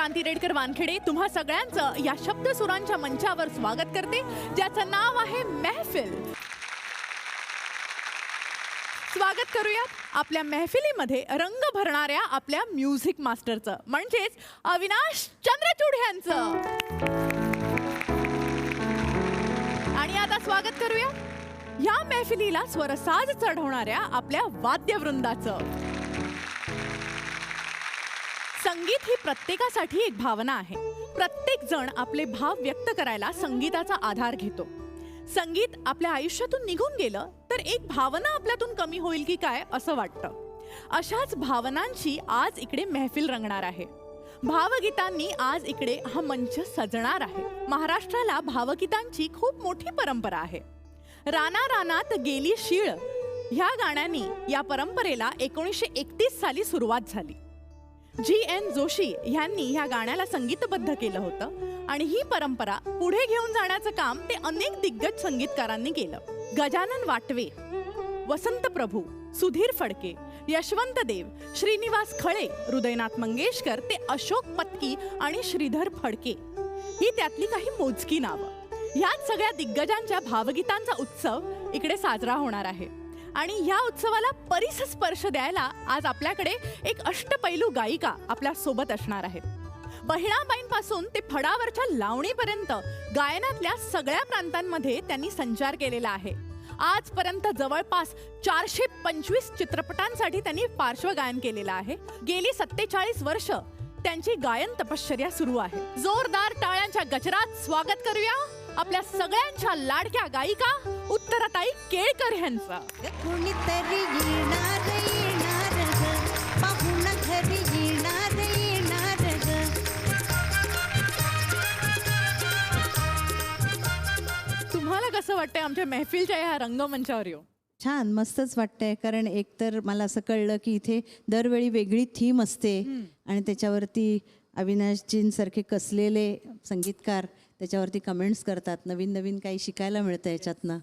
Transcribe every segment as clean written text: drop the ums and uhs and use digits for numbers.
क्रांती रेडकर वानखेडे तुम्हा सगळ्यांचं या शब्दसुरांच्या मंचावर स्वागत करते, ज्याचं नाव आहे महफिल. स्वागत करूयात आपल्या महफिलीमध्ये रंग भरणाऱ्या आपल्या म्युझिक मास्टरचं, म्हणजेच अविनाश चंद्रचूड यांचं. आणि आता स्वागत करूया या महफिलीला स्वरसाज चढवणाऱ्या आपल्या वाद्यवृंदाचं. संगीत ही प्रत्येकासाठी एक भावना आहे. प्रत्येक जण आपले भाव व्यक्त करायला संगीताचा आधार घेतो. संगीत आपल्या आयुष्यातून निघून गेलं तर एक भावना आपल्यातून कमी होईल की काय असं वाटतं. अशाच भावनांची आज इकडे महफिल रंगणार आहे. भावगीतांनी आज इकडे हा मंच सजणार आहे. महाराष्ट्राला भावगीतांची खूप मोठी परंपरा आहे. राना रानात गेली शीळ ह्या गाण्यानी या परंपरेला 1931 साली सुरुवात झाली. G.N. जोशी यांनी ह्या गाण्याला संगीतबद्ध केलं होतं आणि ही परंपरा पुढे घेऊन जाण्याचं काम ते अनेक दिग्गज संगीतकारांनी केलं. गजानन वाटवे, वसंत प्रभू, सुधीर फडके, यशवंत देव, श्रीनिवास खळे, हृदयनाथ मंगेशकर ते अशोक पत्की आणि श्रीधर फडके ही त्यातली काही मोजकी नावं. ह्याच सगळ्या दिग्गजांच्या भावगीतांचा उत्सव इकडे साजरा होणार आहे. आणि ह्या उत्सवाला परिसस्पर्श द्यायला आज आपल्याकडे एक अष्टपैलू गायिका आपल्या सोबत असणार आहेत. बहिणाबाईंपासून ते फडावरच्या लावणीपर्यंत गायनातल्या सगळ्या प्रांतांमध्ये त्यांनी संचार केलेला आहे. आजपर्यंत जवळपास 425 चित्रपटांसाठी त्यांनी पार्श्वगायन केलेलं आहे. गेली 47 वर्ष त्यांची गायन तपश्चर्या सुरू आहे. जोरदार टाळ्यांच्या गजरात स्वागत करूया आपल्या सगळ्यांच्या लाडक्या गायिका उत्तराताई केळकर यांचं. कुणीतरी येणार येणार ग, पाहून घरी येणार येणार ग. तुम्हाला कसं वाटतंय आमच्या महफिलच्या या रंगमंचावर येऊन? छान, मस्तच वाटतंय. कारण एकतर मला असं कळलं की इथे दरवेळी वेगळी थीम असते आणि त्याच्यावरती अविनाशजींसारखे कसलेले संगीतकार त्याच्यावरती कमेंट्स करतात. नवीन नवीन काही शिकायला मिळतं याच्यातनं.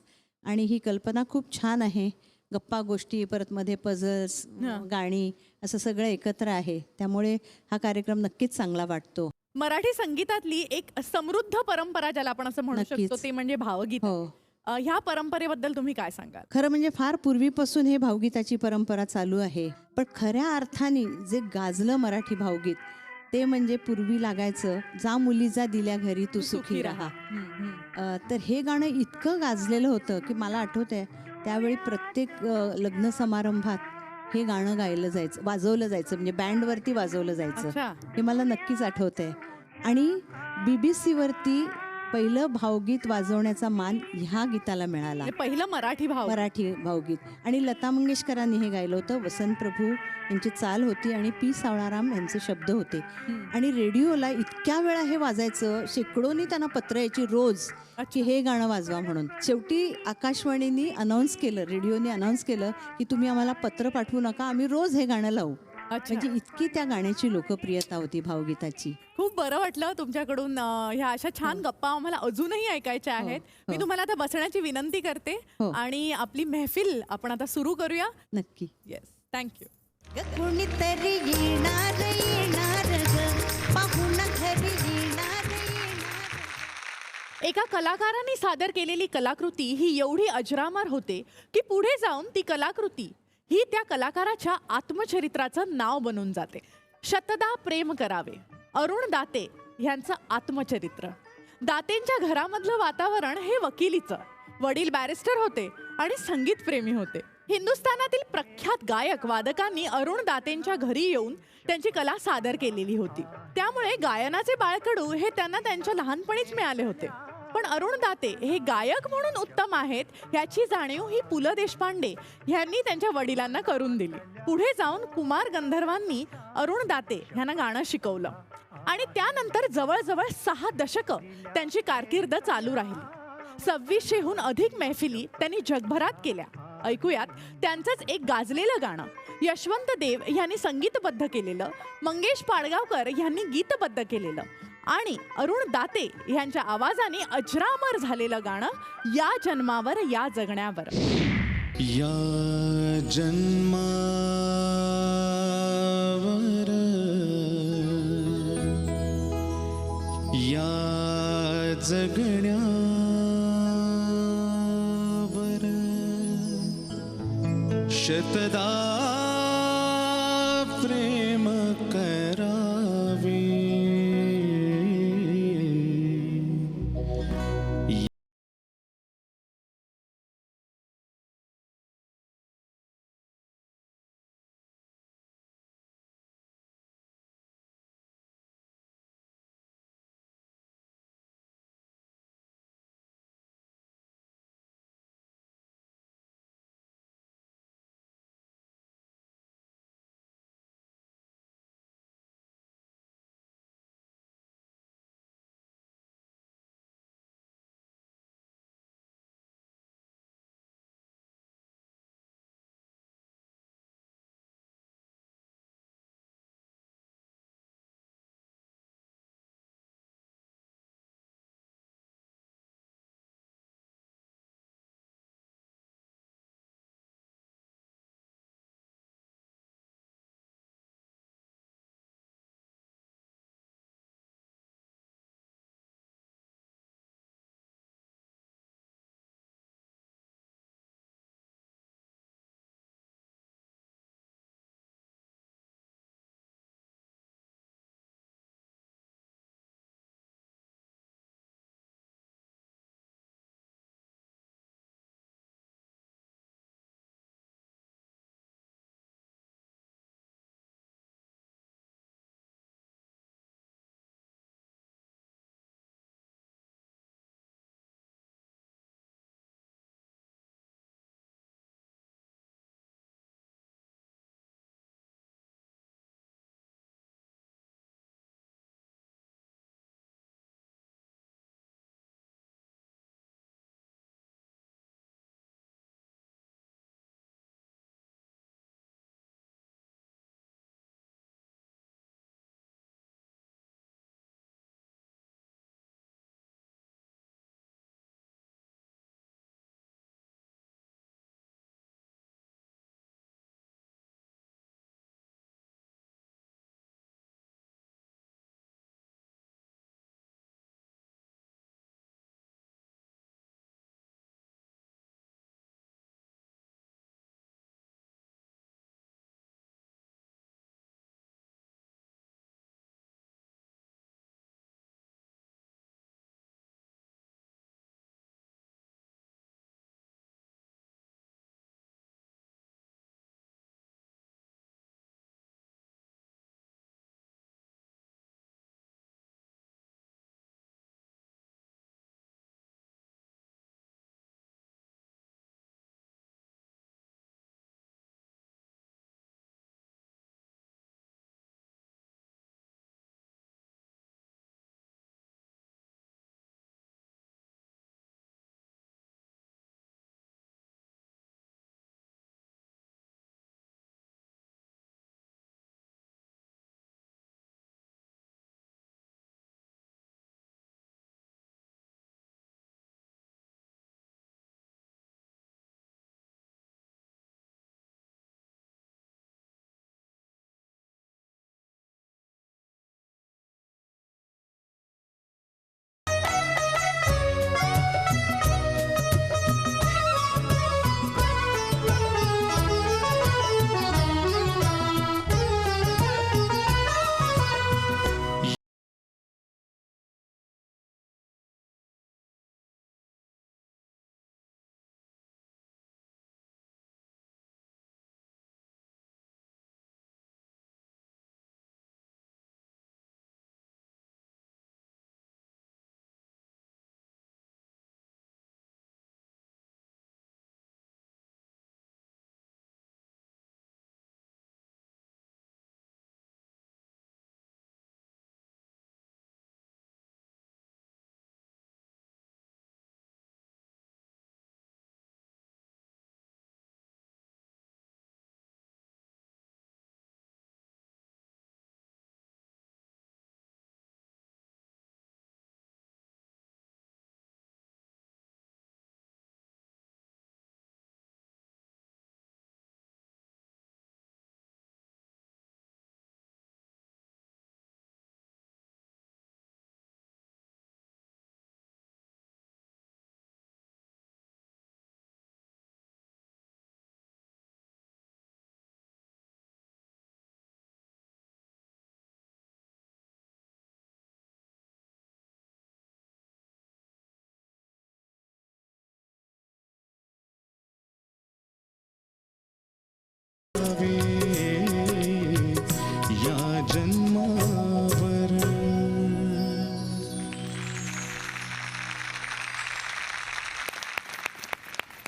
आणि ही कल्पना खूप छान आहे. गप्पा गोष्टी, परत मध्ये पझल्स, गाणी, असं सगळं एकत्र आहे. त्यामुळे हा कार्यक्रम नक्कीच चांगला वाटतो. मराठी संगीतातली एक समृद्ध परंपरा ज्याला आपण असं म्हणू शकतो ते म्हणजे भावगीत. ह्या परंपरेबद्दल तुम्ही काय सांगाल? खरं म्हणजे फार पूर्वीपासून हे भावगीताची परंपरा चालू आहे. पण खऱ्या अर्थाने जे गाजलं मराठी भावगीत ते म्हणजे पूर्वी लागायचं, जा मुली जा दिल्या घरी तू सुखी राहा. तर हे गाणं इतकं गाजलेलं होतं की मला आठवतंय त्यावेळी प्रत्येक लग्न समारंभात हे गाणं गायलं जायचं, वाजवलं जायचं, म्हणजे बँडवरती वाजवलं जायचं. हे मला नक्कीच आठवतंय. आणि BBC वरती पहिलं भावगीत वाजवण्याचा मान ह्या गीताला मिळाला. पहिलं मराठी भावगीत. आणि लता मंगेशकरांनी हे गायलं होतं. वसंत प्रभू यांची चाल होती आणि पी सावळाराम यांचे शब्द होते. आणि रेडिओला इतक्या वेळा हे वाजायचं, शेकडोनी त्यांना पत्र यायची रोज की हे गाणं वाजवा म्हणून. शेवटी आकाशवाणीने अनाऊन्स केलं, रेडिओने अनाऊन्स केलं की तुम्ही आम्हाला पत्र पाठवू नका, आम्ही रोज हे गाणं लावू. म्हणजे इतकी त्या गाण्याची लोकप्रियता होती भावगीताची. खूप बरं वाटलं तुमच्याकडून ह्या अशा छान गप्पा आम्हाला अजूनही ऐकायच्या आहेत. मी तुम्हाला आता बसण्याची विनंती करते आणि आपली महफिल आपण आता सुरू करूया. नक्की. Yes, thank you. कुणीतरी येणार येणार ग, पाहून घरी येणार येणार. एका कलाकाराने सादर केलेली कलाकृती ही एवढी अजरामर होते की पुढे जाऊन ती कलाकृती ही त्या कलाकाराच्या आत्मचरित्राचं नाव बनून जाते. शतदा प्रेम करावे, अरुण दाते यांचं आत्मचरित्र. दातेंच्या घरामधलं वातावरण हे वकिलीचं. वडील बॅरिस्टर होते आणि संगीतप्रेमी होते. हिंदुस्थानातील प्रख्यात गायक वादकांनी अरुण दातेंच्या घरी येऊन त्यांची कला सादर केलेली होती. त्यामुळे गायनाचे बाळकडू हे त्यांना त्यांच्या लहानपणीच मिळाले होते. पण अरुण दाते हे गायक म्हणून उत्तम आहेत याची जाणीव ही पु ल देशपांडे यांनी त्यांच्या वडिलांना करून दिली. पुढे जाऊन कुमार गंधर्वांनी अरुण दाते यांना गाणं शिकवलं आणि त्यानंतर जवळजवळ 6 दशकं त्यांची कारकीर्द चालू राहिली. 2600हून अधिक मैफिली त्यांनी जगभरात केल्या. ऐकूयात त्यांचंच एक गाजलेलं गाणं. यशवंत देव यांनी संगीतबद्ध केलेलं, मंगेश पाडगावकर यांनी गीतबद्ध केलेलं आणि अरुण दाते यांच्या आवाजाने अजरामर झालेलं गाणं या जन्मावर या जगण्यावर. या जन्मावर जगण्यावर शतदा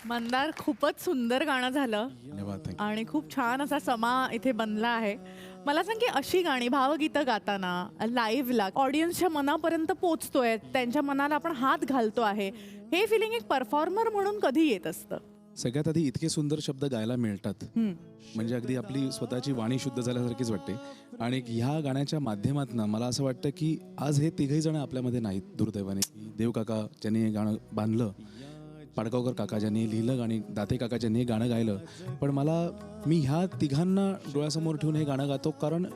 मंदार, खूपच सुंदर गाणं झालं धन्यवाद. Thank you. आणि खूप छान असा समा इथे बनला आहे. मला सांग की अशी गाणी भावगीतं गाताना लाईव्हला ऑडियन्सच्या मनापर्यंत पोचतोय, त्यांच्या मनाला आपण हात घालतो आहे, हे फिलिंग एक परफॉर्मर म्हणून कधी येत असतं? सगळ्यात आधी इतके सुंदर शब्द गायला मिळतात, म्हणजे अगदी आपली स्वतःची वाणी शुद्ध झाल्यासारखीच वाटते. आणि ह्या गाण्याच्या माध्यमातून मला असं वाटतं की आज हे तिघही जण आपल्यामध्ये नाहीत दुर्दैवाने. देव काका ज्यांनी हे गाणं बांधलं, पाडगावकर काका ज्यांनी लिहिलं गाणी, दाते काका ज्यांनी हे गाणं गायलं, पण मी ह्या तिघांना डोळ्यासमोर ठेवून हे गाणं गातो, कारण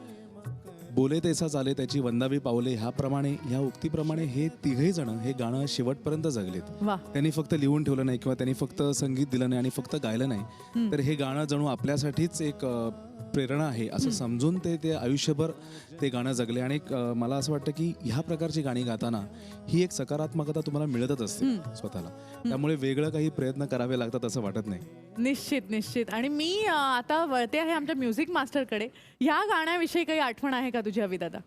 बोले तैसा चाले त्याची वंदावी पावले ह्या उक्तीप्रमाणे हे तिघही जण हे गाणं शेवटपर्यंत जगलेत. वा. त्यांनी फक्त लिहून ठेवलं नाही किंवा त्यांनी फक्त संगीत दिलं नाही आणि फक्त गायलं नाही, तर हे गाणं जणू आपल्यासाठीच एक प्रेरणा आहे असं समजून ते आयुष्यभर ते गाणं जगले. आणि मला असं वाटतं की ह्या प्रकारची गाणी गाताना ही एक सकारात्मकता तुम्हाला मिळतच असते स्वतःला, त्यामुळे वेगळं काही प्रयत्न करावे लागतात असं वाटत नाही. निश्चित निश्चित. आणि मी आता वळते आहे आमच्या म्युझिक मास्टरकडे. या गाण्याविषयी काही आठवण आहे का तुझी अभि दादा?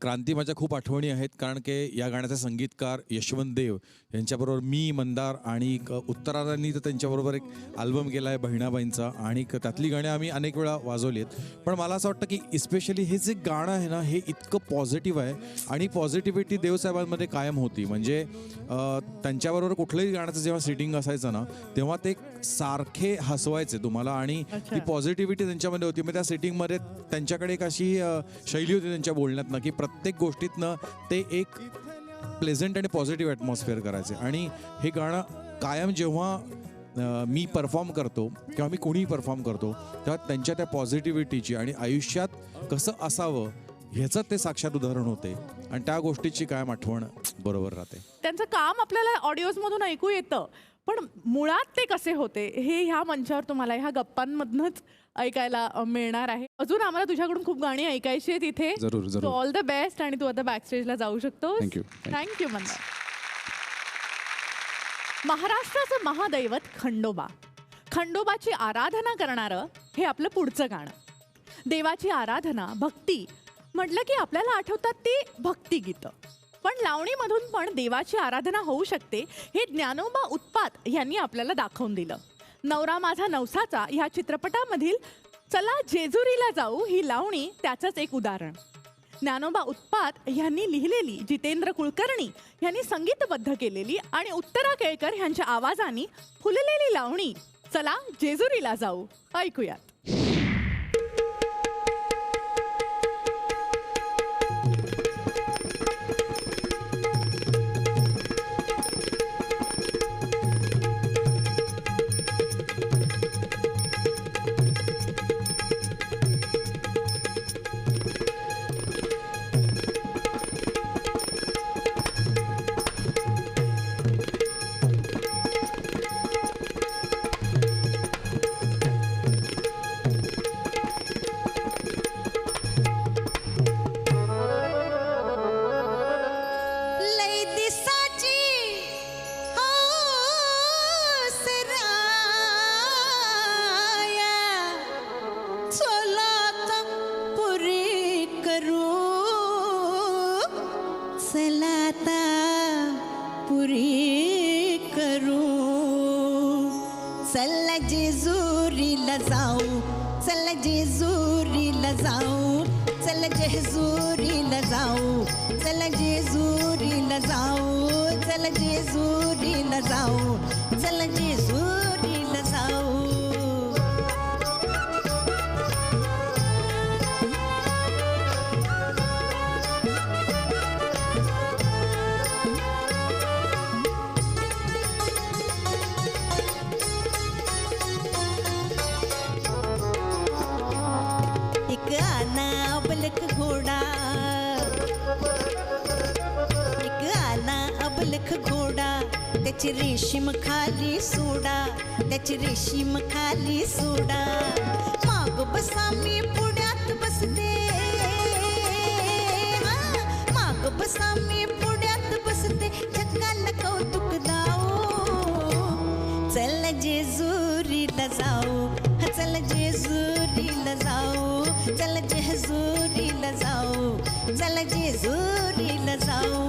क्रांती, माझ्या खूप आठवणी आहेत, कारण की या गाण्याचे संगीतकार यशवंत देव यांच्याबरोबर मी, मंदार आणि उत्तरारांनी तर त्यांच्याबरोबर एक अल्बम केला आहे बहिणाबाईंचा, आणि त्यातली गाणी आम्ही अनेक वेळा वाजवली आहेत. पण मला असं वाटतं की इस्पेशली हे जे गाणं आहे ना, हे इतकं पॉझिटिव्ह आहे आणि पॉझिटिव्हिटी देवसाहेबांमध्ये कायम होती. म्हणजे त्यांच्याबरोबर कुठलंही गाण्याचं जेव्हा सिटिंग असायचं ना, तेव्हा ते सारखे हसवायचे तुम्हाला, आणि ती पॉझिटिव्हिटी त्यांच्यामध्ये होती. मग त्या सिटिंगमध्ये त्यांच्याकडे एक अशी शैली होती त्यांच्या बोलण्यातनं की प्रत्येक गोष्टीतनं ते एक प्लेझंट आणि पॉझिटिव्ह ॲटमॉस्फिअर करायचे. आणि हे गाणं कायम जेव्हा मी परफॉर्म करतो किंवा मी कोणीही परफॉर्म करतो, तेव्हा त्यांच्या त्या पॉझिटिव्हिटीची आणि आयुष्यात कसं असावं ह्याचं ते साक्षात उदाहरण होते, आणि त्या गोष्टीची कायम आठवण बरोबर राहते. त्यांचं काम आपल्याला ऑडिओजमधून ऐकू येतं, पण मुळात ते कसे होते हे ह्या मंचावर तुम्हाला ह्या गप्पांमधनच ऐकायला मिळणार आहे. अजून आम्हाला तुझ्याकडून खूप गाणी ऐकायची आहेत इथे. जरूर जरूर. All the best. आणि तू आता बॅक स्टेजला जाऊ शकतो. Thank you. थँक्यू मंदार. महाराष्ट्राचं महादैवत खंडोबा, खंडोबाची आराधना करणारं हे आपलं पुढचं गाणं. देवाची आराधना, भक्ती म्हटलं की आपल्याला आठवतात ती भक्तिगीतं, पण लावणीमधून पण देवाची आराधना होऊ शकते हे ज्ञानोबा उत्पात यांनी आपल्याला दाखवून दिलं. नवरा माझा नवसाचा ह्या चित्रपटामधील चला जेजुरीला जाऊ ही लावणी त्याचंच एक उदाहरण. ज्ञानोबा उत्पात यांनी लिहिलेली, जितेंद्र कुलकर्णी यांनी संगीतबद्ध केलेली आणि उत्तरा केळकर यांच्या आवाजाने फुललेली लावणी चला जेजुरीला जाऊ ऐकूयात. चला जेजुरीला जाऊ, चला जेजुरीला जाऊ, चला जेजुरीला जाऊ, चला जेजुरीला जाऊ, चला जेजुरीला जाऊ, चला जेजुरीला जाऊ. घोडा एक आला अबलख घोडा, त्याची रेशीम खाली सोडा, त्याची रेशीम खाली सोडा. माग बसा मी पुण्यात बसते, माग बसा मी पुण्यात बसते, जगाला कौतुक दाऊ. चल जेजुरीला जाऊ, चल जेजुरीला जाऊ, चल जेजुरीला जाऊ, चल जेजुरीला जाऊ.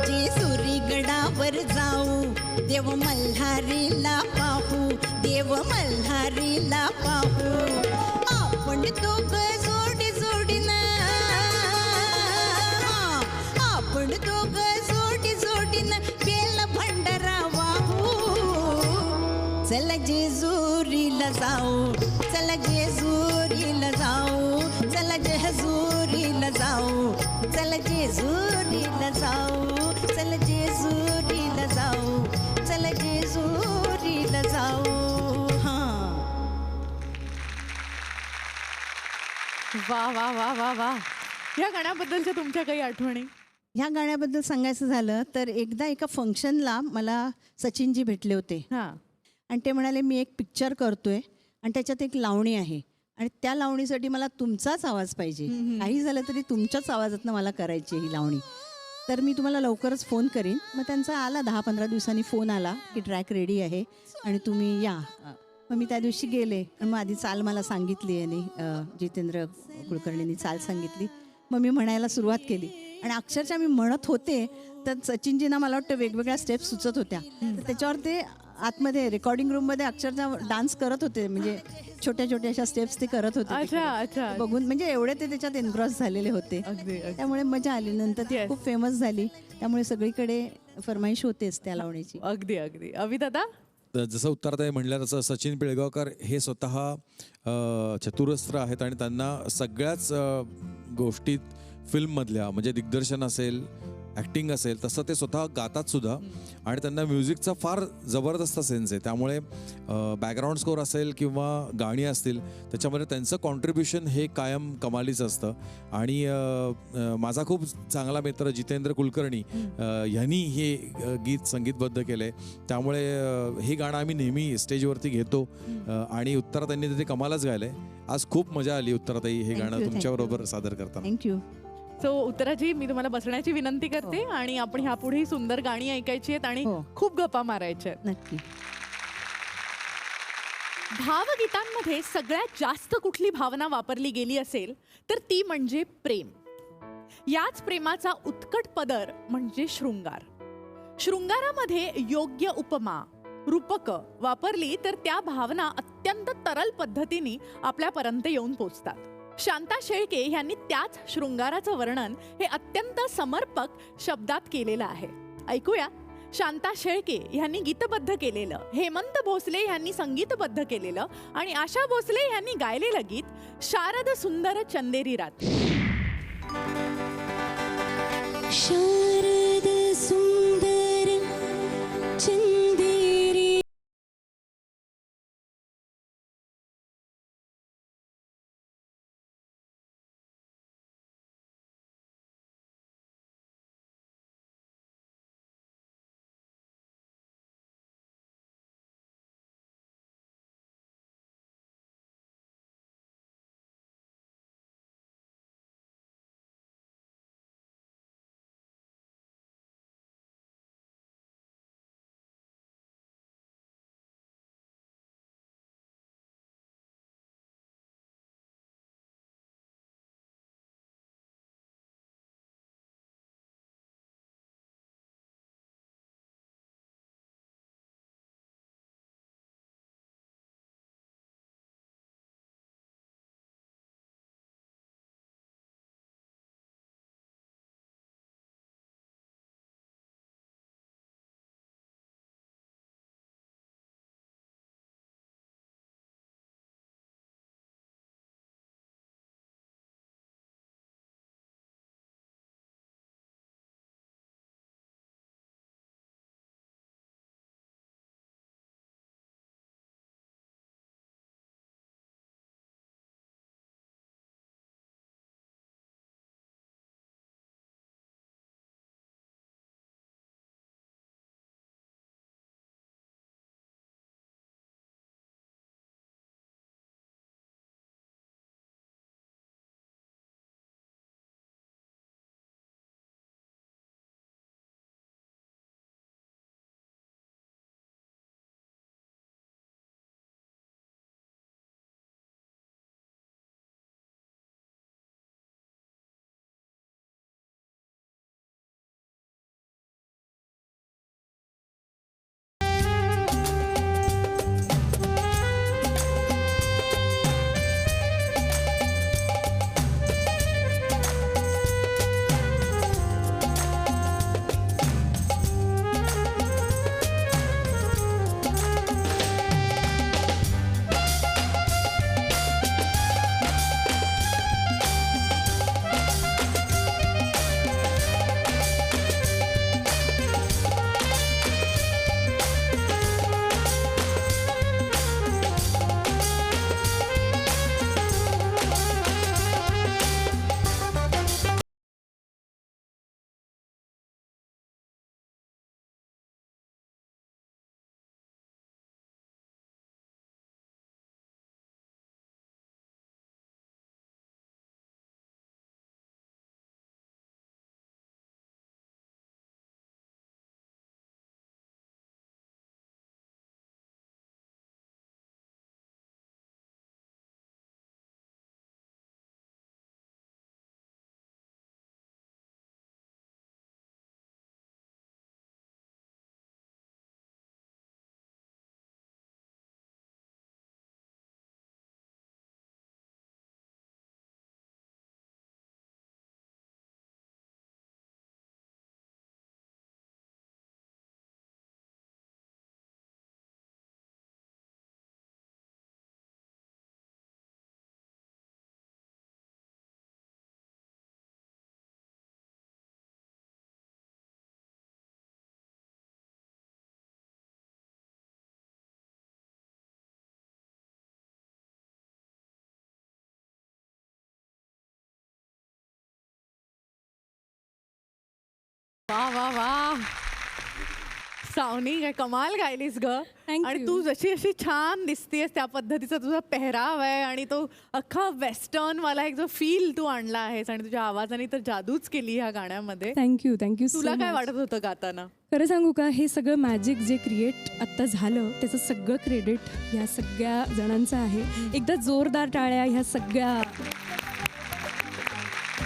जेजुरी गडावर जाऊ, देव मल्हारीला पाहू, देव मल्हारीला पाहू. आपण दोघ जोडी जोडीनं, आपण दोघ जोडी जोडीनं बेल भंडारा वाहू. चल जेजुरीला जाऊ, चल जेजुरीला जाऊ, चल जेजुरीला जाऊ, चल जेजुरीला जाऊ, चल जेजुरीला जाऊ, चल जेजुरीला जाऊ. वा वा वा वा वा. या गाण्याबद्दलच्या तुमच्या काही आठवणी? ह्या गाण्याबद्दल सांगायचं झालं तर एकदा एका फंक्शनला मला सचिनजी भेटले होते हा. आणि ते म्हणाले मी एक पिक्चर करतोय आणि त्याच्यात एक लावणी आहे आणि त्या लावणीसाठी मला तुमचाच आवाज पाहिजे, काही झालं तरी तुमच्याच आवाजातनं मला करायची ही लावणी, तर मी तुम्हाला लवकरच फोन करीन. मग त्यांचा आला 10-15 दिवसांनी फोन आला की ट्रॅक रेडी आहे आणि तुम्ही या. मग मी त्या दिवशी गेले आणि मग आधी चाल मला सांगितली यांनी, जितेंद्र कुलकर्णींनी चाल सांगितली. मग मी म्हणायला सुरुवात केली आणि अक्षरशः मी म्हणत होते तर सचिनजींना मला वाटतं वेगवेगळ्या स्टेप्स सुचत होत्या, तर त्याच्यावर ते आतमध्ये रेकॉर्डिंग रूममध्ये अक्षरशः डान्स करत होते, म्हणजे छोट्या छोट्या अशा स्टेप्स ते करत होते. अच्छा अच्छा. बघून म्हणजे एवढे ते त्याच्यात एनग्रॉस झालेले होते, अगदी अगदी. त्यामुळे मजा आली. नंतर ती Yes. खूप फेमस झाली, त्यामुळे सगळीकडे फरमाईश होतेच त्या लावणीची. अगदी अगदी. अभि दादा? जसं उत्तराताई म्हणल्या तसं सचिन पिळगावकर हे स्वतः चतुरस्त्र आहेत आणि त्यांना सगळ्याच गोष्टीत फिल्ममधल्या म्हणजे दिग्दर्शन असेल, ॲक्टिंग असेल, तसं ते स्वतः गातात सुद्धा आणि त्यांना म्युझिकचा फार जबरदस्त सेन्स आहे. त्यामुळे बॅकग्राऊंड स्कोअर असेल किंवा गाणी असतील त्याच्यामध्ये त्यांचं कॉन्ट्रीब्युशन हे कायम कमालीचं असतं. आणि माझा खूप चांगला मित्र जितेंद्र कुलकर्णी ह्यांनी हे गीत संगीतबद्ध केलं आहे, त्यामुळे हे गाणं आम्ही नेहमी स्टेजवरती घेतो आणि उत्तराताईंनी ते कमालच गायलं आहे. आज खूप मजा आली उत्तराताई हे Thank गाणं you, तुमच्याबरोबर सादर करताना. थँक्यू. सो उत्तराजी, मी तुम्हाला बसण्याची विनंती करते आणि आपण ह्यापुढेही सुंदर गाणी ऐकायची आहेत आणि हो. खूप गप्पा मारायच्या आहेत. नक्की. भावगीतांमध्ये सगळ्यात जास्त कुठली भावना वापरली गेली असेल तर ती म्हणजे प्रेम. याच प्रेमाचा उत्कट पदर म्हणजे शृंगार. शृंगारामध्ये योग्य उपमा, रूपक वापरली तर त्या भावना अत्यंत तरल पद्धतीने आपल्यापर्यंत येऊन पोचतात. शांता शेळके यांनी त्याच शृंगाराचं वर्णन हे अत्यंत समर्पक शब्दात केलेलं आहे. ऐकूया शांता शेळके यांनी गीतबद्ध केलेलं, हेमंत भोसले यांनी संगीतबद्ध केलेलं आणि आशा भोसले यांनी गायलेलं गीत शारद सुंदर चंदेरी रात. शारद सुंदर चंदेरी वा वा वा, सावनी काय कमाल गायलीस ग. Thank आणि you. तू जशी अशी छान दिसतेस त्या पद्धतीचा तुझा पेहराव आहे आणि तो अख्खा वेस्टर्न वाला एक जो फील तू आणला आहेस आणि तुझ्या आवाजाने तर जादूच केली ह्या गाण्यामध्ये. थँक्यू तुला काय वाटत होतं गाताना? खरं सांगू का, हे सगळं मॅजिक जे क्रिएट आत्ता झालं त्याचं सगळं क्रेडिट ह्या सगळ्या जणांचं आहे. एकदा जोरदार टाळ्या ह्या सगळ्या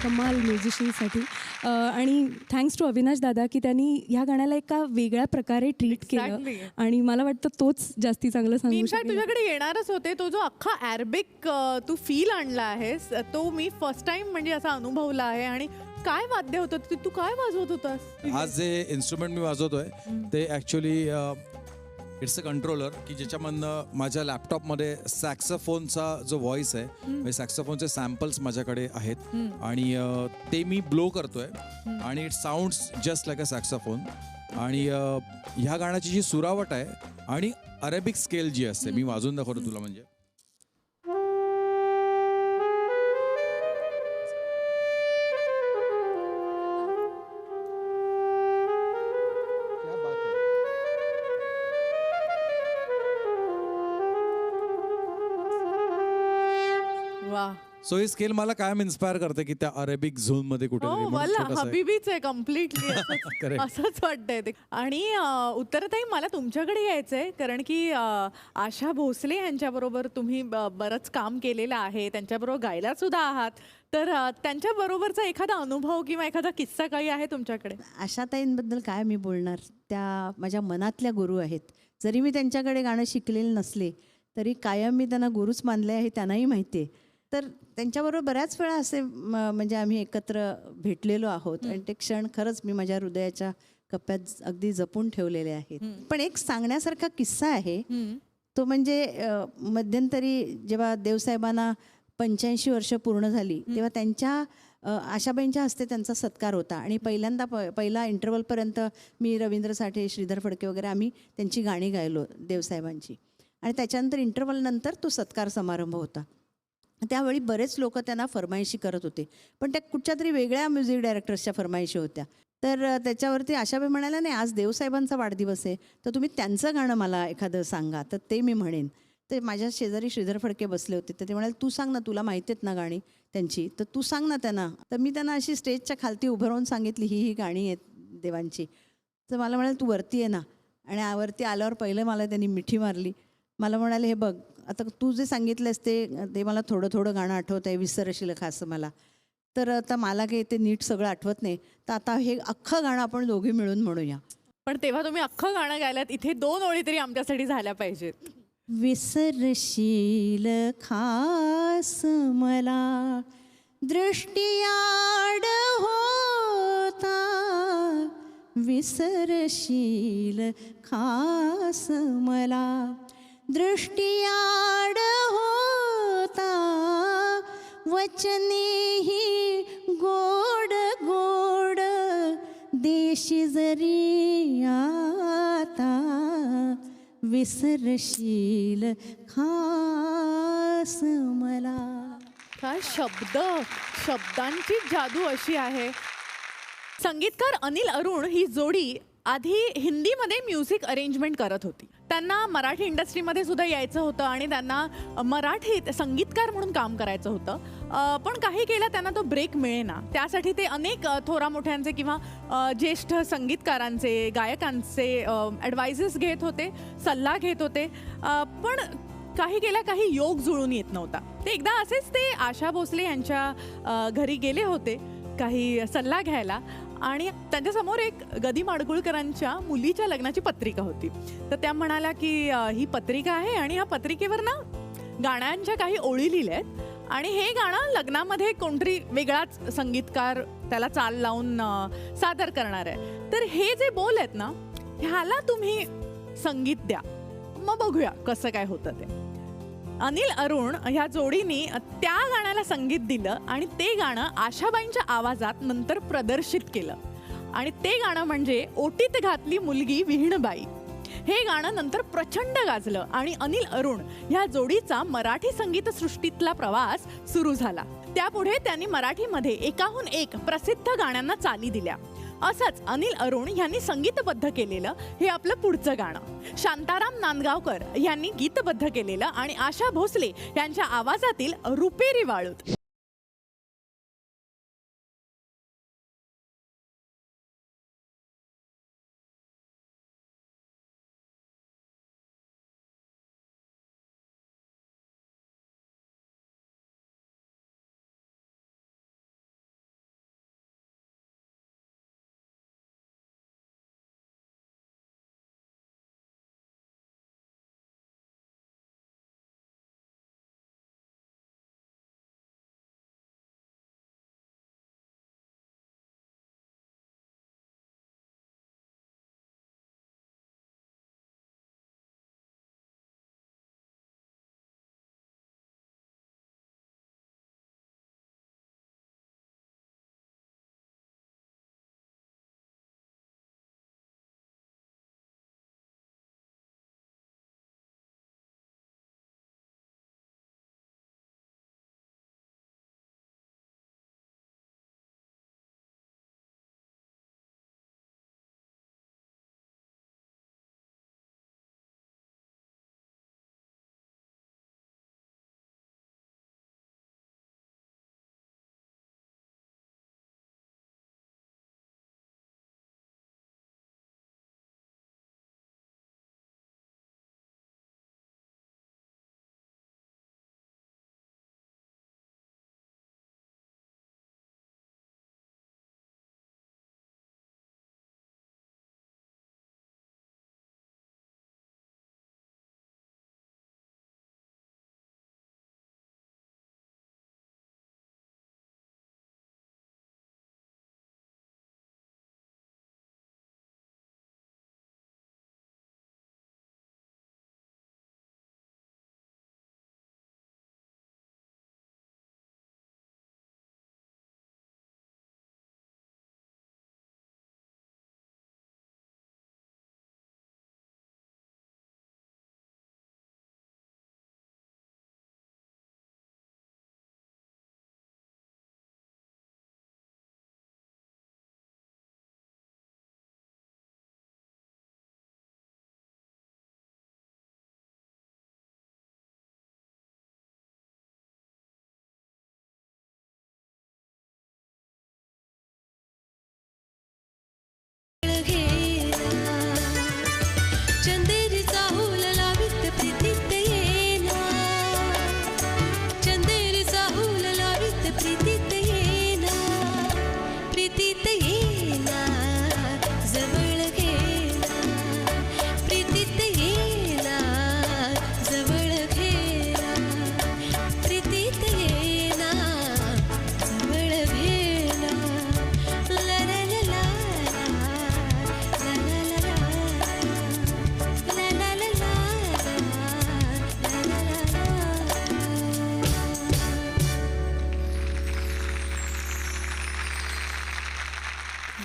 कमाल म्युझिशियनसाठी. आणि थँक्स टू अविनाश दादा की त्यांनी ह्या गाण्याला एका वेगळ्या प्रकारे ट्रीट केलं Exactly. आणि मला वाटतं तोच जास्ती चांगलं मी सांगू इनफॅक्ट शकेल. तुझ्याकडे येणारच होते. तो जो अख्खा अरेबिक तू फील आणला आहेस तो मी फर्स्ट टाइम म्हणजे असा अनुभवला आहे. आणि काय वाद्य होतं, तू काय वाजवत होतास? आज जे इन्स्ट्रुमेंट मी वाजवतोय ते ॲक्च्युली इट्स अ कंट्रोलर की ज्याच्यामधनं माझ्या लॅपटॉपमध्ये सॅक्सोफोनचा जो व्हॉइस आहे म्हणजे सॅक्सोफोनचे सॅम्पल्स माझ्याकडे आहेत आणि ते मी ब्लो करतोय आणि it sounds just like a saxophone. आणि ह्या गाण्याची जी सुरावट आहे आणि अरेबिक स्केल जी असते मी वाजवून दाखवतो तुला. म्हणजे वा, सो ही स्केल मला कायम इन्स्पायर करते की त्या अरेबिक झोन मध्ये कुठे हो मला हबीबीच आहे कम्प्लिटली. Correct. असंच वाटतंय ते. आणि उत्तराताई मला तुमच्याकडे यायचंय कारण की आशा भोसले यांच्याबरोबर तुम्ही बरंच काम केलेलं आहे, त्यांच्याबरोबर गायला सुद्धा आहात. तर त्यांच्याबरोबरचा एखादा अनुभव किंवा एखादा किस्सा काही आहे तुमच्याकडे? आशाताईंबद्दल काय मी बोलणार, त्या माझ्या मनातल्या गुरु आहेत. जरी मी त्यांच्याकडे गाणं शिकलेले नसले तरी कायम मी त्यांना गुरुच मानले आहे, त्यांनाही माहिती आहे. तर त्यांच्याबरोबर बऱ्याच वेळा असे म्हणजे आम्ही एकत्र भेटलेलो आहोत आणि ते क्षण खरंच मी माझ्या हृदयाच्या कप्प्यात अगदी जपून ठेवलेले आहेत. पण एक सांगण्यासारखा किस्सा आहे तो म्हणजे मध्यंतरी जेव्हा देवसाहेबांना 85 वर्ष पूर्ण झाली तेव्हा त्यांच्या आशाबाईंच्या हस्ते त्यांचा सत्कार होता आणि पहिला इंटरव्हलपर्यंत मी रवींद्र साठे, श्रीधर फडके वगैरे आम्ही त्यांची गाणी गायलो देवसाहेबांची. आणि त्याच्यानंतर इंटरव्हलनंतर तो सत्कार समारंभ होता. त्यावेळी बरेच लोक त्यांना फरमाईशी करत होते, पण त्या कुठच्या तरी वेगळ्या म्युझिक डायरेक्टर्सच्या फरमाईशी होत्या. तर त्याच्यावरती आशाबाई म्हणाल्या, नाही आज देवसाहेबांचा वाढदिवस आहे तर तुम्ही त्यांचं गाणं मला एखादं सांगा. तर ते मी म्हणेन. तर माझ्या शेजारी श्रीधर फडके बसले होते, तर ते म्हणाले तू सांग ना, तुला माहिती आहेत ना गाणी त्यांची, तर तू सांग ना त्यांना. तर मी त्यांना अशी स्टेजच्या खालती उभं राहून सांगितली ही गाणी आहेत देवांची. तर मला म्हणाले तू वरती आहे ना. आणि वरती आल्यावर पहिलं मला त्यांनी मिठी मारली. मला म्हणाले हे बघ आता तू जे सांगितलंस ते मला थोडं थोडं गाणं आठवत आहे, विसरशील का असं मला. तर आता मला काही ते नीट सगळं आठवत नाही, तर आता हे अख्खं गाणं आपण दोघे मिळून म्हणूया. पण तेव्हा तुम्ही अख्खं गाणं गायलात, इथे 2 ओळी तरी आमच्यासाठी झाल्या पाहिजेत. विसरशील खास मला दृष्टियाड होता, विसरशील खास मला दृष्टियाड होता, वचनेही गोड गोड देशी जरी आता, विसरशील खास मला. काय शब्दांची जादू अशी आहे. संगीतकार अनिल अरुण ही जोडी आधी हिंदीमध्ये म्युझिक अरेंजमेंट करत होती. त्यांना मराठी इंडस्ट्रीमध्ये सुद्धा यायचं होतं आणि त्यांना मराठीत संगीतकार म्हणून काम करायचं होतं. पण काही केलं त्यांना तो ब्रेक मिळेना. त्यासाठी ते अनेक थोरा मोठ्यांचे किंवा ज्येष्ठ संगीतकारांचे, गायकांचे ॲडवायसेस घेत होते, सल्ला घेत होते. पण काही केल्या काही योग जुळून येत नव्हता. ते एकदा असेच ते आशा भोसले यांच्या घरी गेले होते काही सल्ला घ्यायला आणि त्यांच्यासमोर एक गदी माडगुळकरांच्या मुलीच्या लग्नाची पत्रिका होती. तर त्या म्हणाल्या की ही पत्रिका आहे आणि ह्या पत्रिकेवर ना गाण्यांच्या काही ओळी लिहिल्या आहेत आणि हे गाणं लग्नामध्ये कोणतरी वेगळाच संगीतकार त्याला चाल लावून सादर करणार आहे. तर हे जे बोल आहेत ना ह्याला तुम्ही संगीत द्या, मग बघूया कसं काय होतं ते. अनिल अरुण ह्या जोडीने त्या गाण्याला संगीत दिलं आणि ते गाणं आशाबाईंच्या आवाजात नंतर प्रदर्शित केलं. आणि ते गाणं म्हणजे ओटीत घातली मुलगी विहीणबाई. हे गाणं नंतर प्रचंड गाजलं आणि अनिल अरुण ह्या जोडीचा मराठी संगीतसृष्टीतला प्रवास सुरू झाला. त्यापुढे त्यांनी मराठीमध्ये एकाहून एक प्रसिद्ध गाण्यांना चाली दिल्या. असंच अनिल अरुण यांनी संगीतबद्ध केलेलं हे आपलं पुढचं गाणं. शांताराम नांदगावकर यांनी गीतबद्ध केलेलं आणि आशा भोसले यांच्या आवाजातील रुपेरी वाळूत.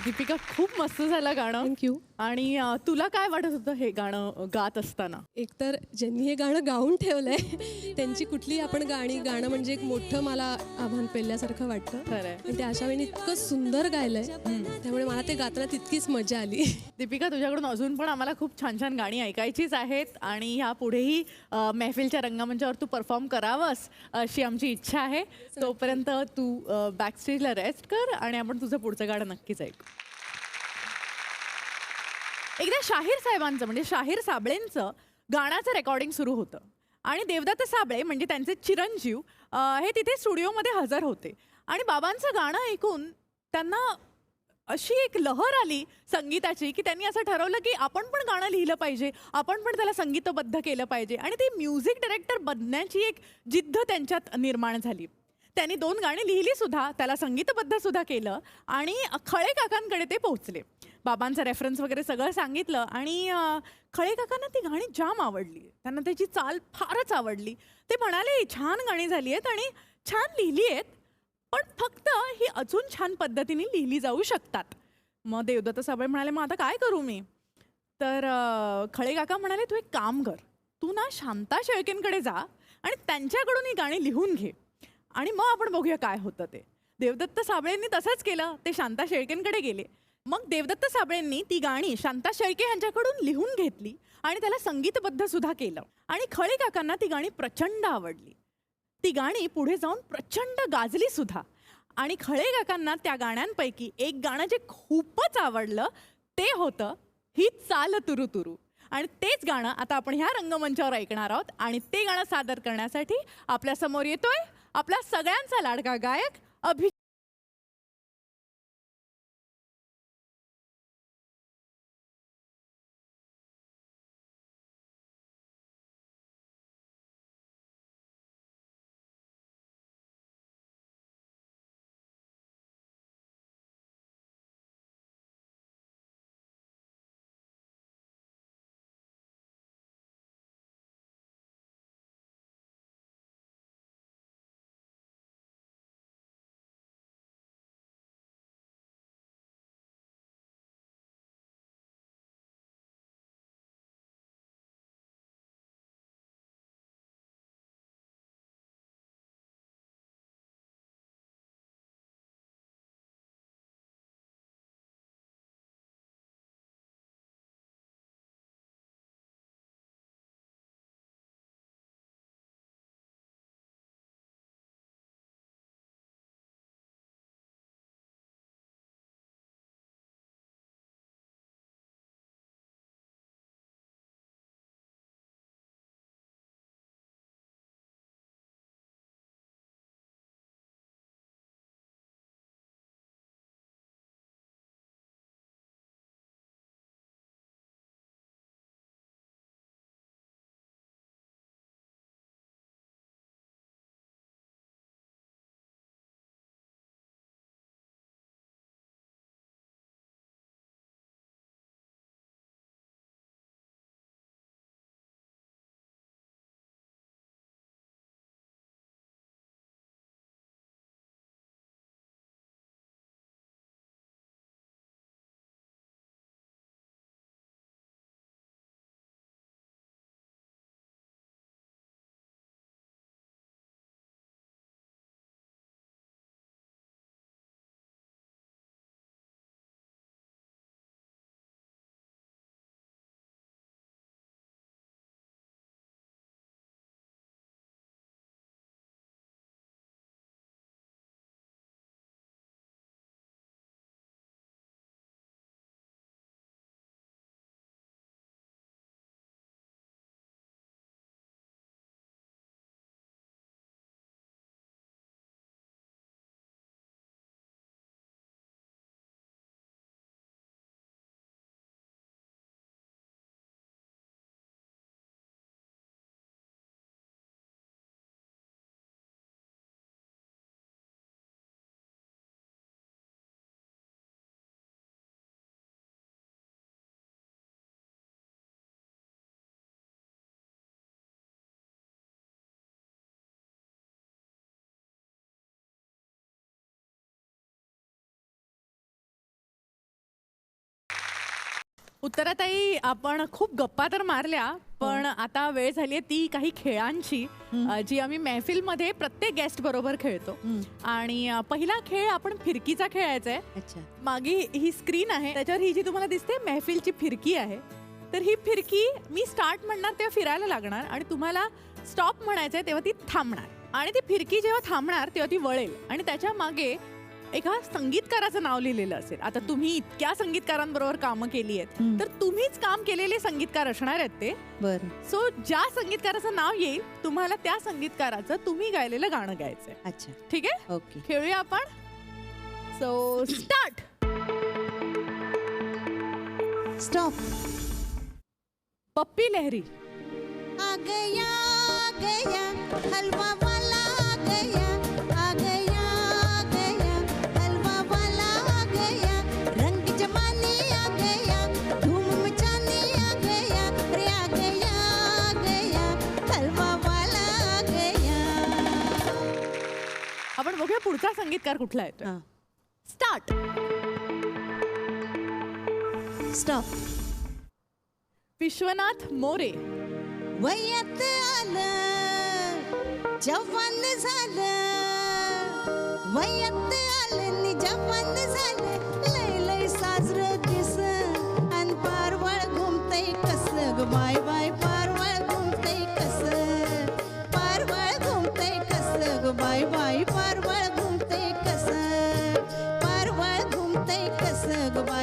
दीपिका खूप मस्त झालं गाणं. थँक्यू. आणि तुला काय वाटत होतं हे गाणं गात असताना? एकतर ज्यांनी हे गाणं गाऊन ठेवलंय त्यांची कुठली आपण गाणं म्हणजे एक मोठं मला आव्हान पेलल्यासारखं वाटतं. खरंय. आणि ते आशा वेळी इतकं सुंदर गायलंय त्यामुळे मला ते गाताना तितकीच मजा आली. दीपिका, तुझ्याकडून अजून पण आम्हाला खूप छान छान गाणी ऐकायचीच आहेत आणि ह्या पुढेही महफिलच्या रंगमंचावर तू परफॉर्म करावंस अशी आमची इच्छा आहे. तोपर्यंत तू बॅकस्टेजला रेस्ट कर आणि आपण तुझं पुढचं गाणं नक्कीच ऐकू. एकदा शाहीर साहेबांचं म्हणजे शाहीर साबळेंचं गाण्याचं रेकॉर्डिंग सुरू होतं आणि देवदत्त साबळे म्हणजे त्यांचे चिरंजीव हे तिथे स्टुडिओमध्ये हजर होते आणि बाबांचं गाणं ऐकून त्यांना अशी एक लहर आली संगीताची की त्यांनी असं ठरवलं की आपण पण गाणं लिहिलं पाहिजे, आपण पण त्याला संगीतबद्ध केलं पाहिजे आणि ते म्युझिक डायरेक्टर बनण्याची एक जिद्द त्यांच्यात निर्माण झाली. त्यांनी 2 गाणी लिहिली सुद्धा, त्याला संगीतबद्ध सुद्धा केलं आणि खळे काकांकडे ते पोहोचले. बाबांचं रेफरन्स वगैरे सगळं सांगितलं आणि खळे काकांना ती गाणी जाम आवडली. त्यांना त्याची चाल फारच आवडली. ते म्हणाले छान गाणी झाली आहेत आणि छान लिहिली आहेत, पण फक्त ही अजून छान पद्धतीने लिहिली जाऊ शकतात. मग देवदत्त साबळे म्हणाले मग आता काय करू मी? तर खळे काका म्हणाले तू एक काम कर, तू ना शांता शेळकेंकडे जा आणि त्यांच्याकडून ही गाणी लिहून घे आणि मग आपण बघूया काय होतं ते. देवदत्त साबळेंनी तसंच केलं. ते शांता शेळकेंकडे गेले. मग देवदत्त साबळेंनी ती गाणी शांता शेळके यांच्याकडून लिहून घेतली आणि त्याला संगीतबद्ध सुद्धा केलं. आणि खळे काकांना ती गाणी प्रचंड आवडली. ती गाणी पुढे जाऊन प्रचंड गाजली सुद्धा. आणि खळे काकांना त्या गाण्यांपैकी एक गाणं जे खूपच आवडलं ते होतं ही चाल तुरु तुरु. आणि तेच गाणं आता आपण ह्या रंगमंचावर ऐकणार आहोत. आणि ते गाणं सादर करण्यासाठी आपल्या समोर येतोय आपला सगळ्यांचा लाडका गायक अभि. उत्तराताई आपण खूप गप्पा तर मारल्या पण आता वेळ झाली आहे ती काही खेळांची जी आम्ही महफिलमध्ये प्रत्येक गेस्ट बरोबर खेळतो. आणि पहिला खेळ आपण फिरकीचा खेळायचा आहे. अच्छा. मागे ही स्क्रीन आहे त्याच्यावर ही जी तुम्हाला दिसते महफिलची फिरकी आहे. तर ही फिरकी मी स्टार्ट म्हणणार तेव्हा फिरायला लागणार आणि तुम्हाला स्टॉप म्हणायचंय तेव्हा ती थांबणार. आणि ती फिरकी जेव्हा थांबणार तेव्हा ती वळेल आणि त्याच्या मागे एका संगीतकाराचं नाव लिहिलेलं असेल. आता तुम्ही इतक्या संगीतकारांबरोबर कामं केली आहेत तर तुम्हीच काम केलेले संगीतकार असणार आहेत ते. बरं. सो ज्या संगीतकाराचं नाव येईल तुम्हाला त्या संगीतकाराचं तुम्ही गायलेलं गाणं गायचंय. अच्छा. ठीक आहे. ओके. खेळूया आपण. So start. स्टॉप. पप्पी लहरी. आ गया गया हलवा वाला आ गया, आ गया गया हलवा वाला आ गया, रंग जमाने आ गया, धूम मचाने आ गया, रे आ गया गया हलवा वाला आ गया. आपण बघूया पुढचा संगीतकार कुठला येतोय. हां. स्टार्ट. स्टॉप. विश्वनाथ मोरे. वयात आलं जवान झालं, वयात आलं नि जवान झालं, लय लय साजरं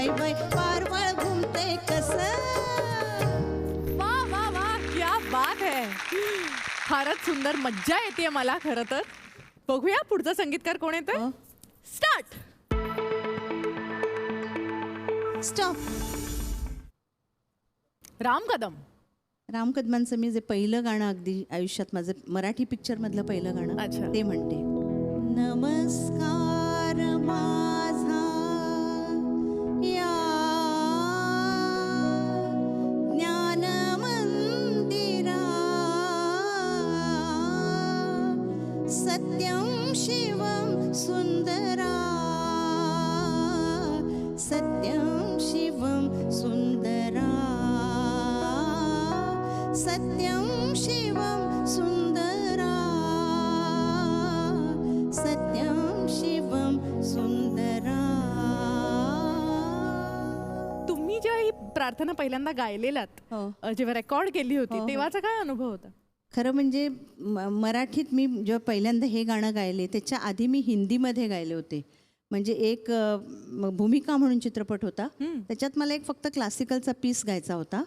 बाय बाय पारवळ घुमते कस. वा वा वा, क्या बात है. फारच सुंदर, मज्जा येते मला खरं तर. बघूया पुढचा संगीतकार कोण येतोय. हो. स्टार्ट. स्टॉप. राम कदम. राम कदमांचं मी जे पहिलं गाणं अगदी आयुष्यात माझं मराठी पिक्चर मधलं पहिलं गाणं अच्छा. ते म्हणते. नमस्कार माझा या ज्ञान मंदिरा, सत्यं शिवं सुंदरा, सत्यं शिवं सुंदरा, सत्यं शिवं सुंदरा, सत्यं शिवं सुंदरा. तुम्ही जेव्हा ही प्रार्थना पहिल्यांदा गायलेलात, हो. जेव्हा रेकॉर्ड केली होती, हो, हो. तेव्हाचा काय अनुभव होता. खरं म्हणजे मराठीत मी जेव्हा पहिल्यांदा हे गाणं गायले त्याच्या आधी मी हिंदीमध्ये गायले होते. म्हणजे एक भूमिका म्हणून चित्रपट होता, त्याच्यात मला एक फक्त क्लासिकलचा पीस गायचा होता.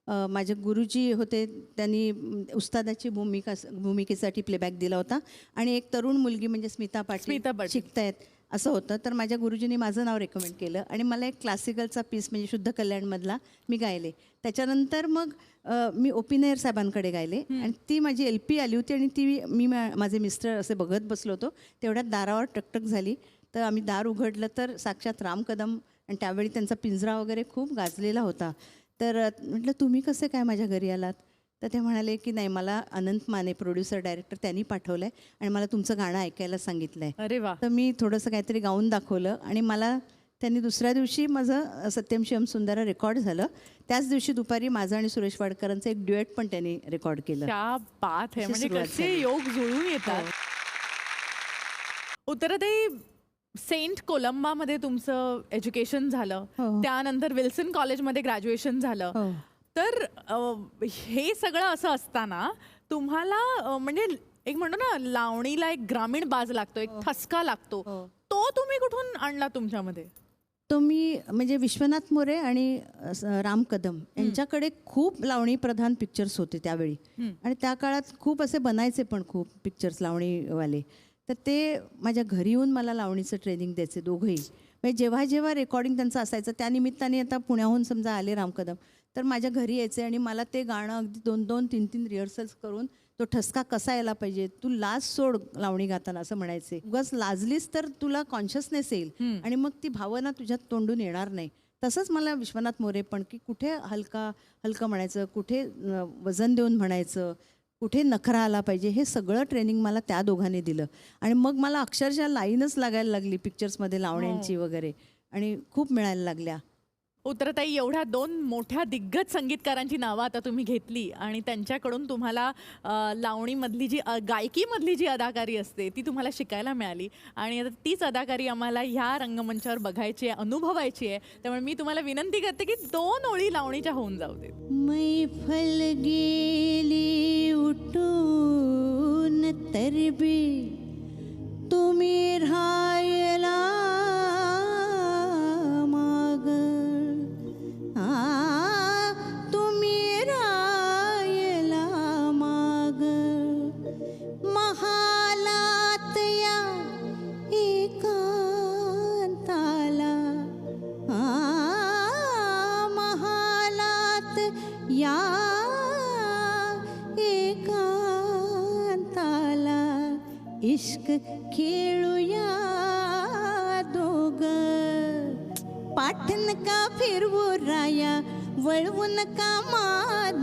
माझे गुरुजी होते, त्यांनी उस्तादाची भूमिकेसाठी प्लेबॅक दिला होता आणि एक तरुण मुलगी म्हणजे स्मिता पाटील शिकतायत असं होतं. तर माझ्या गुरुजींनी माझं नाव रेकमेंड केलं आणि मला एक क्लासिकलचा पीस म्हणजे शुद्ध कल्याणमधला मी गायले. त्याच्यानंतर मग मी ओ.पी. नायर साहेबांकडे गायले आणि ती माझी LP आली होती आणि ती मी माझे मिस्टर असे बघत बसलो होतो. तेवढ्यात दारावर टकटक झाली, तर आम्ही दार उघडलं तर साक्षात राम कदम, आणि त्यावेळी त्यांचा पिंजरा वगैरे खूप गाजलेला होता. तर म्हटलं तुम्ही कसे काय माझ्या घरी आलात. तर ते म्हणाले की नाही, मला अनंत माने प्रोड्युसर डायरेक्टर त्यांनी पाठवलं आहे आणि मला तुमचं गाणं ऐकायला सांगितलं आहे. अरे वा. तर मी थोडंसं काहीतरी गाऊन दाखवलं आणि मला त्यांनी दुसऱ्या दिवशी माझं सत्यम शिवम सुंदरा रेकॉर्ड झालं. त्याच दिवशी दुपारी माझं आणि सुरेश वाडकरांचं एक ड्युएट पण त्यांनी रेकॉर्ड केलं. क्या बात है. अशी म्हणजे सुरुवात कसे झाली. योग जुळून येतात. उत्तराताई, सेंट कोलंबामध्ये तुमचं एज्युकेशन झालं, हो. त्यानंतर विल्सन कॉलेजमध्ये ग्रॅज्युएशन झालं. हो. तर हे सगळं असं असताना तुम्हाला म्हणजे एक म्हणतो ना, लावणीला एक ग्रामीण बाज लागतो, एक ठसका लागतो, हो. तो तुम्ही कुठून आणला तुमच्यामध्ये. तो मी म्हणजे विश्वनाथ मोरे आणि राम कदम यांच्याकडे खूप लावणी प्रधान पिक्चर्स होते त्यावेळी आणि त्या काळात खूप असे बनायचे पण खूप पिक्चर्स लावणीवाले. तर ते माझ्या घरी येऊन मला लावणीचं ट्रेनिंग द्यायचे दोघंही. म्हणजे जेव्हा जेव्हा रेकॉर्डिंग त्यांचं असायचं, त्यानिमित्ताने आता पुण्याहून समजा आले राम कदम, तर माझ्या घरी यायचे आणि मला ते गाणं अगदी 2-2, 3-3 रिहर्सल्स करून तो ठसका कसा यायला पाहिजे, तू लाज सोड लावणी गाताना असं म्हणायचे. उगाच लाजलीस तर तुला कॉन्शियसनेस येईल आणि मग ती भावना तुझ्यात तोंडून येणार नाही. तसंच मला विश्वनाथ मोरे पण, की कुठे हलकं म्हणायचं, कुठे वजन देऊन म्हणायचं, कुठे नखरा आला पाहिजे, हे सगळं ट्रेनिंग मला त्या दोघांनी दिलं. आणि मग मला अक्षरशः लाईनच लागायला लागली पिक्चर्समध्ये लावण्यांची वगैरे, आणि खूप मिळायला लागल्या. उत्तराताई, एवढ्या 2 मोठ्या दिग्गज संगीतकारांची नावं आता तुम्ही घेतली आणि त्यांच्याकडून तुम्हाला लावणीमधली जी गायकीमधली जी अदाकारी असते ती तुम्हाला शिकायला मिळाली आणि आता तीच अदाकारी आम्हाला ह्या रंगमंचावर बघायची आहे, अनुभवायची आहे. त्यामुळे मी तुम्हाला विनंती करते की 2 ओळी लावणीच्या होऊन जाऊ दे. मैफल गेली उठून तरबी, तुम्ही रायला माग, तुम्ही रायला माग, महालात या एकांताला, महालात या एकांताला, इश्क खेळूया दोघं, पाठन का फिरवू राया वळवून का मान,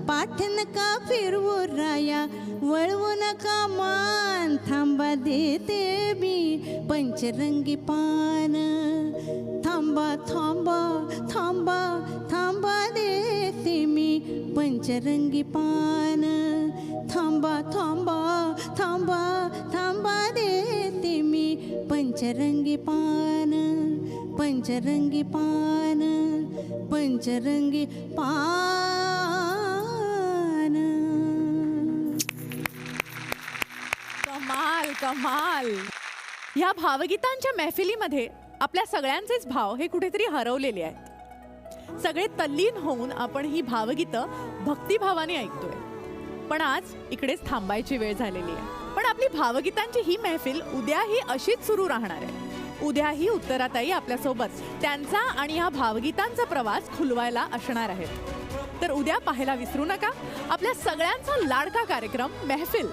पाठन का फिरवू राया वळवून का मान, थांबा देते मी पंचरंगी पान, थांबा थांबा थांबा थांबा देते मी पंचरंगी पान, थांबा थांबा थांबा थांबा देते मी पंचरंगी पान, पंचरंगी पान, पंचरंगी पान. कमाल कमाल. ह्या भावगीतांच्या मैफिलीमध्ये आपल्या सगळ्यांचेच भाव हे कुठेतरी हरवलेले आहेत. सगळे तल्लीन होऊन आपण ही भावगीतं भक्तिभावाने ऐकतोय. पण आज इकडेच थांबायची वेळ झालेली आहे. पण आपली भावगीतांची ही महफिल उद्याही अशीच सुरू राहणार आहे. उद्याही उत्तराताई आपल्यासोबत त्यांचा आणि या भावगीतांचा प्रवास खुलवायला असणार आहेत. तर उद्या पाहायला विसरू नका आपल्या सगळ्यांचा लाडका कार्यक्रम महफिल.